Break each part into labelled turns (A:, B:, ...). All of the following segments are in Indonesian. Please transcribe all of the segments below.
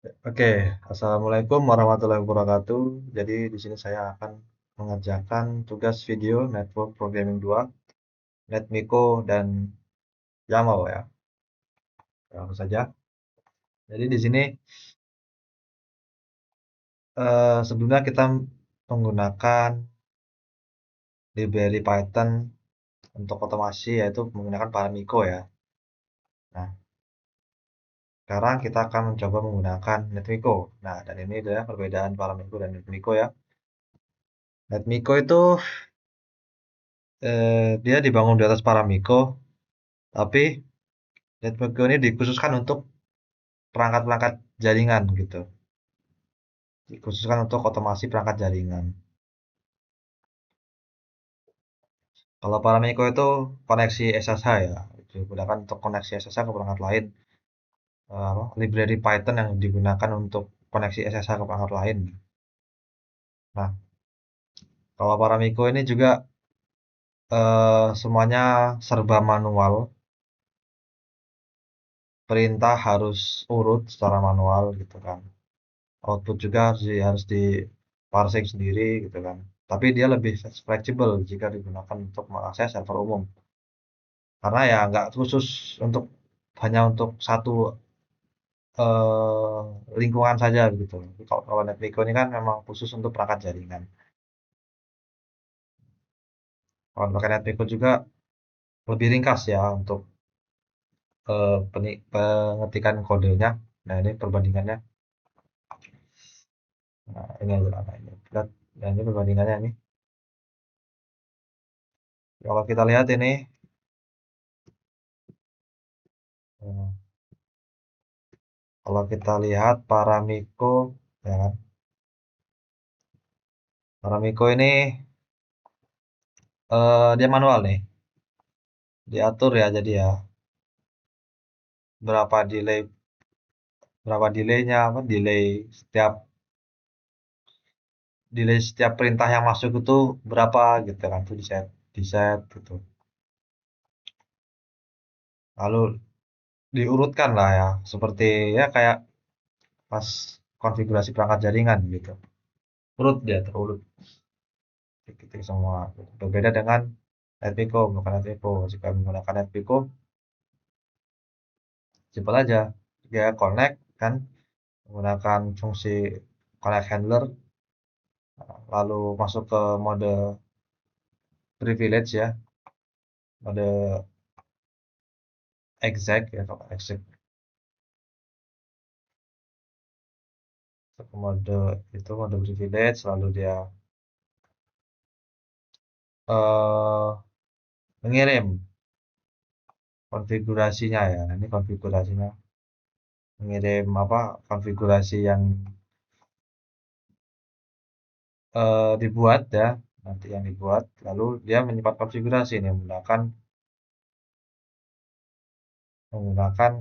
A: Oke, Assalamualaikum warahmatullahi wabarakatuh. Jadi di sini saya akan mengerjakan tugas video Network Programming 2, NetMiko dan YAML ya. Langsung saja. Jadi di sini sebelumnya kita menggunakan library Python untuk otomasi yaitu menggunakan Paramiko ya. Nah, sekarang kita akan mencoba menggunakan NetMiko. Nah, dan ini adalah perbedaan Paramiko dan NetMiko ya. NetMiko itu dia dibangun di atas Paramiko, tapi NetMiko ini dikhususkan untuk perangkat-perangkat jaringan gitu. Dikhususkan untuk otomasi perangkat jaringan. Kalau Paramiko itu koneksi SSH ya, digunakan untuk koneksi SSH ke perangkat lain. Library Python yang digunakan untuk koneksi SSH ke perangkat lain. Nah, kalau Paramiko ini juga semuanya serba manual. Perintah harus urut secara manual gitu kan. Output juga harus di parsing sendiri gitu kan. Tapi dia lebih fleksibel jika digunakan untuk mengakses server umum. Karena ya nggak khusus untuk hanya untuk satu eh, lingkungan saja gitu. Kalau NetMiko ini kan memang khusus untuk perangkat jaringan. Kalau pakai NetMiko juga lebih ringkas ya untuk pengetikan kodenya. Nah ini perbandingannya. Nah ini aja. Nah, ini. Nah ini perbandingannya nih. Kalau kita lihat ini, eh, kalau kita lihat Paramiko, ya kan? Paramiko ini dia manual nih, diatur ya jadi ya berapa delay, berapa delaynya, apa delay setiap perintah yang masuk itu berapa gitu kan, tuh di set gitu. Lalu diurutkan lah ya, seperti ya kayak pas konfigurasi perangkat jaringan gitu. Urut dia terurut, titik-titik semua. Berbeda dengan NetMiko, bukan NetMiko. Jika menggunakan NetMiko, simpel aja. Dia connect kan menggunakan fungsi connect handler, lalu masuk ke mode privilege ya, mode exec ya, kalau exec ke mode itu mode privilege, lalu dia eh, mengirim konfigurasinya ya. Nah, ini konfigurasinya, mengirim apa, konfigurasi yang dibuat ya, nanti yang dibuat, lalu dia menyimpan konfigurasi ini menggunakan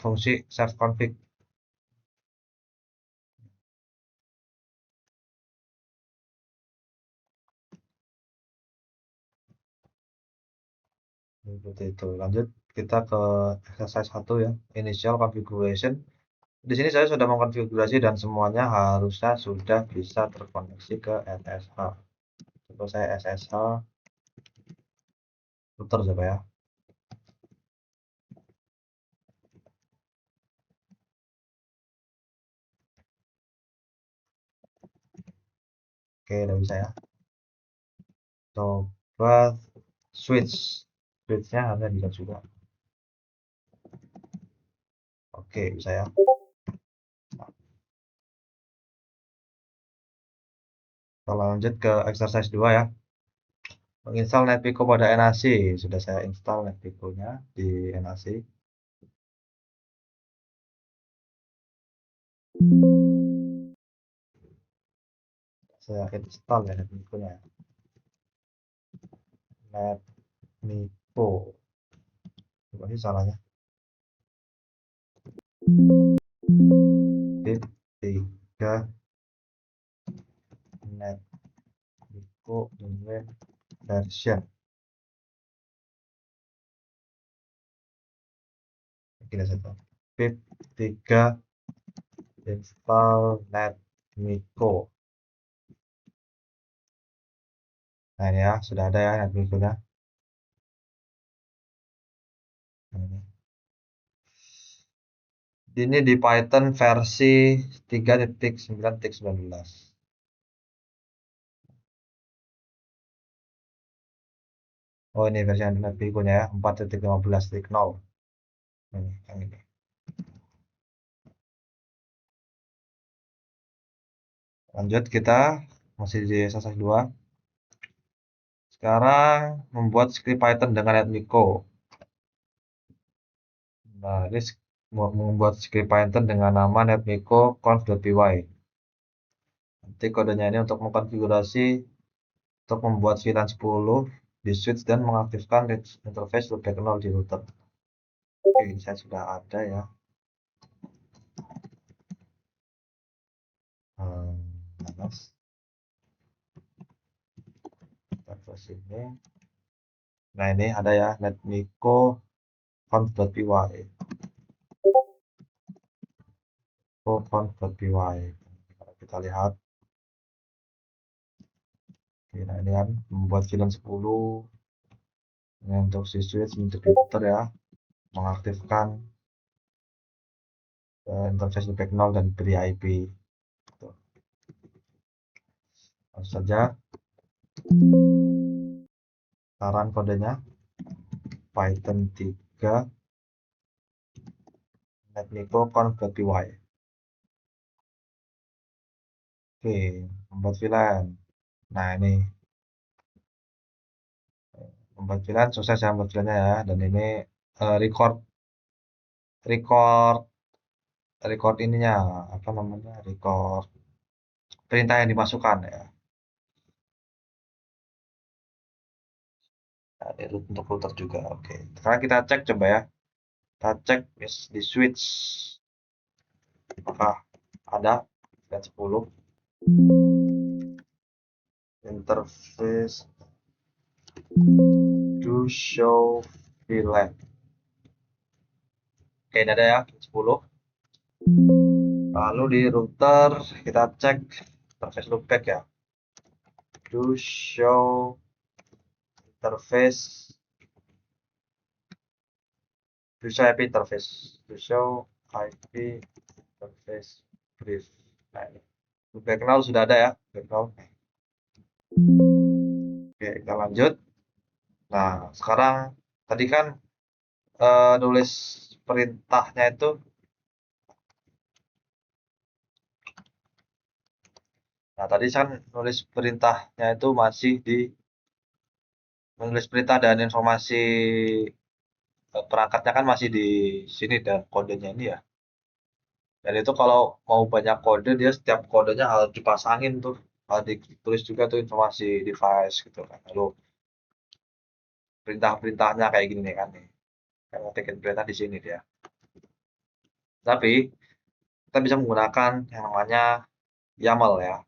A: fungsi serve config. Seperti itu. Lanjut kita ke exercise 1 ya, initial configuration. Di sini saya sudah mengkonfigurasi dan semuanya harusnya sudah bisa terkoneksi ke SSH. Coba saya SSH router coba ya. Oke, udah bisa ya. Coba switch. Switchnya harusnya bisa juga. Oke, bisa ya. Kita lanjut ke exercise 2 ya. Menginstal NetMiko pada NAC. Sudah saya install NetMiko-nya di NAC. Saya install ya NetMiko-nya. NetMiko. Coba sih salahnya. Tip 3 NetMiko domain version. Kita satu. Pip 3 install NetMiko. Nah ini ya, sudah ada ya NetMiko-nya. Ini di Python versi 3.9.19. Oh ini versi NetMiko-nya ya, 4.15.0. Ini, yang ini. Lanjut kita masih di exercise 2. Sekarang membuat script Python dengan NetMiko. Nah, ini membuat script Python dengan nama netmiko conf.py. Nanti kodenya ini untuk mengkonfigurasi untuk membuat VLAN 10 di switch dan mengaktifkan interface loopback 0 di router. Oke, ini saya sudah ada ya. Panas. Kita ke sini. Nah, ini ada ya netmiko conf.py. conf.py. Kita lihat. Oke, nah ini kan membuat VLAN 10. Ini untuk si switch untuk di router ya. Mengaktifkan interface loopback 0 dan beri IP. Langsung saja saran kodenya Python 3 netmiko conf.py. Oke, membuat VLAN. Nah ini membuat VLAN sukses ya membuat VLAN-nya ya. Dan ini record record record ininya apa namanya, record perintah yang dimasukkan ya. Nah, ini untuk router juga. Oke, sekarang kita cek coba ya. Kita cek di switch apakah ada VLAN 10 interface to show VLAN. Oke, ini ada ya 10. Lalu di router kita cek interface loopback ya. To show interface, to show IP interface, to show IP interface brief. Nah, ini background sudah ada ya, background. Oke, kita lanjut. Nah, sekarang tadi kan nulis perintahnya itu. Nah, tadi kan nulis perintahnya itu masih di menulis perintah dan informasi perangkatnya kan masih di sini dan kodenya ini ya. Dan itu kalau mau banyak kode dia setiap kodenya harus dipasangin tuh, harus ditulis juga tuh informasi device gitu kan. Lalu perintah-perintahnya kayak gini nih kan nih. Kan ngetik perintah di sini dia. Tapi kita bisa menggunakan yang namanya YAML ya.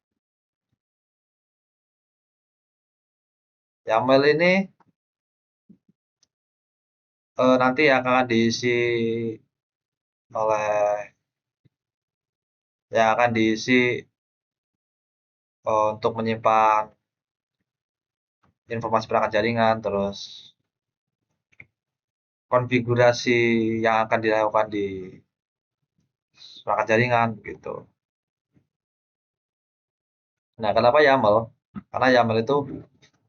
A: YAML ini nanti akan diisi oleh yang akan diisi untuk menyimpan informasi perangkat jaringan, terus konfigurasi yang akan dilakukan di perangkat jaringan gitu. Nah, kenapa YAML? Karena YAML itu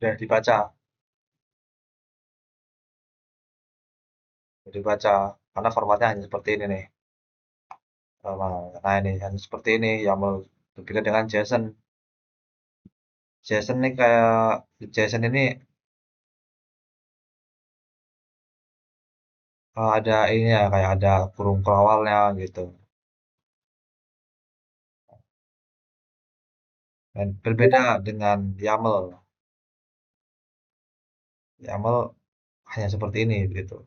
A: sudah dibaca karena formatnya hanya seperti ini nih. Nah, ini hanya seperti ini YAML, berbeda dengan JSON. JSON ini kayak JSON ini ada ini ya, kayak ada kurung kelawalnya gitu. Dan berbeda dengan YAML. YAML hanya seperti ini gitu.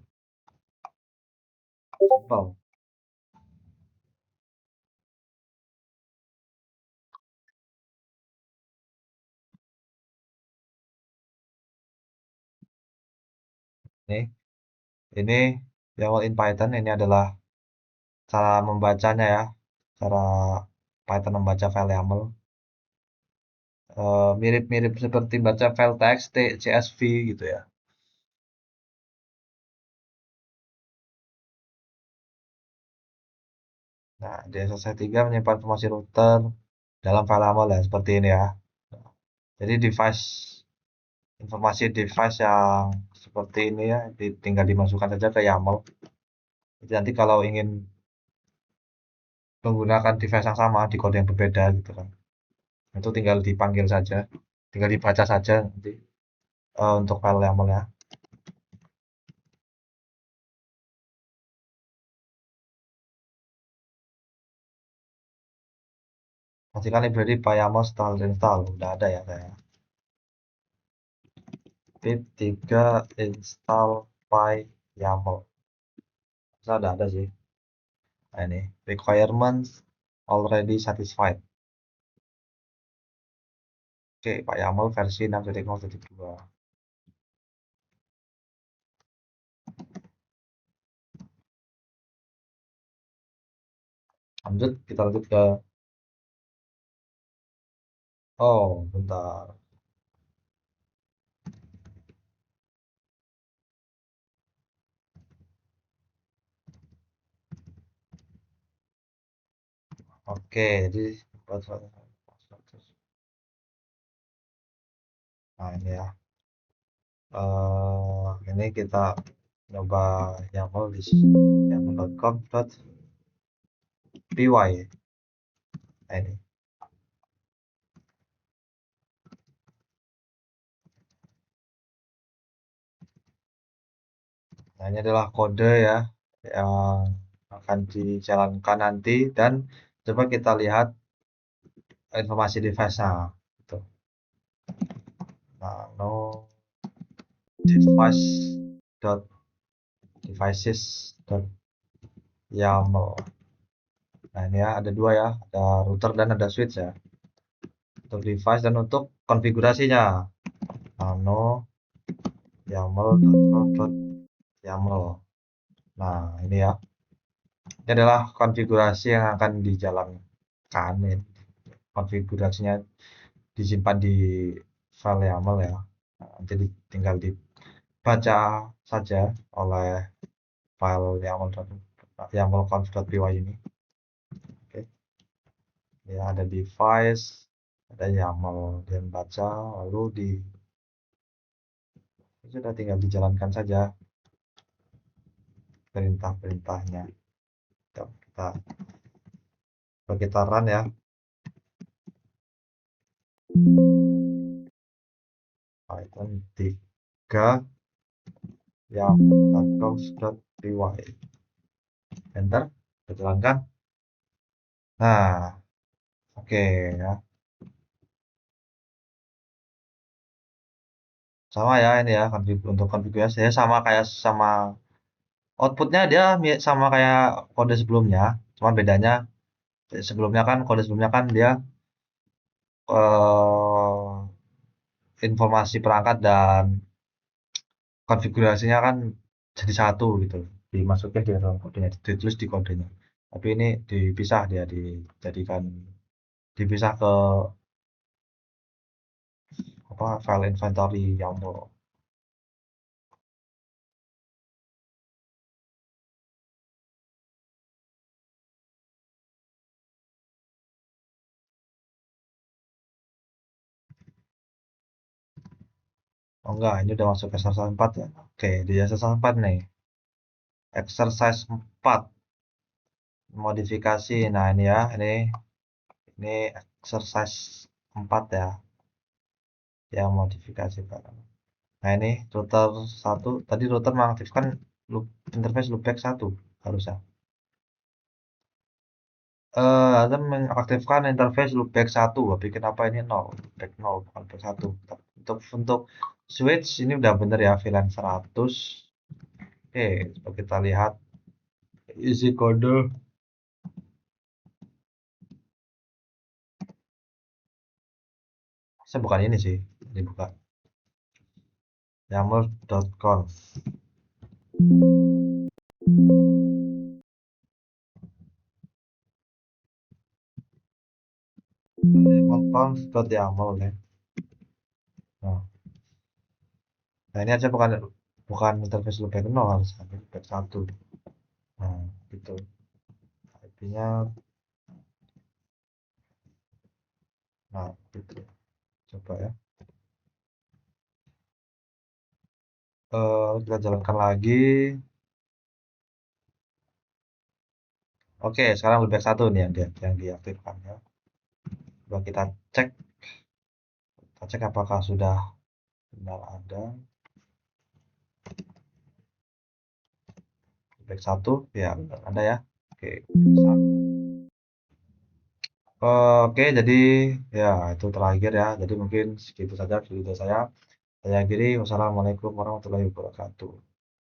A: Simple. Nih, ini YAML in Python ini adalah cara membacanya ya. cara Python membaca file YAML. Mirip-mirip seperti baca file txt, CSV gitu ya. Nah, DSS3 menyimpan informasi router dalam file YAML ya, seperti ini ya. Jadi informasi device yang seperti ini ya, tinggal dimasukkan saja ke YAML. Jadi nanti kalau ingin menggunakan device yang sama di kode yang berbeda gitu kan, itu tinggal dipanggil saja, tinggal dibaca saja nanti untuk file YAML-nya. Pastikan library PyYAML setelah install, udah ada ya saya. Pip 3 install PyYAML. Sudah ada sih. Nah, ini requirements already satisfied. Oke, PyYAML versi 6.0.2. Lanjut, kita lanjut ke bentar. Oke, jadi nah ini ya. Ini kita coba YAML di yaml.com.py. Nah, ini. Nah, ini adalah kode ya yang akan dijalankan nanti dan coba kita lihat informasi device-nya. Gitu. Nah, no device dot devices dot YAML. Nah, ini ya ada dua ya, ada router dan ada switch ya. Untuk device dan untuk konfigurasinya. Nano YAML.com.YAML. Nah, ini ya. Ini adalah konfigurasi yang akan dijalankan. Konfigurasinya disimpan di file YAML ya. Nah, jadi tinggal dibaca saja oleh file YAML.conf.py ini. Oke. Ya, ada device, ada YAML, dan baca, lalu sudah tinggal dijalankan saja perintah-perintahnya. Kita run ya. Python 3 yaml.conf.py. Enter, kita jalankan. Nah, oke ya. Sama ya ini ya, untuk konfigurasi ya sama kayak sama outputnya dia sama kayak kode sebelumnya. Cuma bedanya sebelumnya kan kode sebelumnya kan dia informasi perangkat dan konfigurasinya kan jadi satu gitu, dimasukin di dalam kodenya, ditulis di kodenya. Tapi ini dipisah, dia dijadikan dipisah ke apa, file inventory YAML. Oh enggak, ini udah masuk exercise 4 ya. Oke, di exercise 4 nih. Exercise 4 modifikasi. Nah, ini ya, ini exercise 4 ya. Yang modifikasi Pak. Nah, ini router 1 tadi router mengaktifkan interface loopback 1 harusnya. Anda mengaktifkan interface loopback 1, tapi kenapa ini 0? Loopback 0 bukan loopback 1. Untuk switch ini udah bener ya, VLAN 100. Oke, coba kita lihat isi kode. Saya bukan ini sih, ini buka yaml.conf. conf.yaml ya. Nah, nah ini aja bukan bukan interface loopback 0 harusnya, loopback 1. Nah, gitu. IP-nya, nah gitu. Coba ya. Kita jalankan lagi. Oke, sekarang loopback 1 nih yang diaktifkan ya. Coba kita cek apakah sudah benar ada. Loopback 1, ya benar ada ya. Oke, bisa. Oke, jadi ya itu terakhir ya. Jadi mungkin segitu saja video saya. Saya akhiri. Wassalamualaikum warahmatullahi wabarakatuh.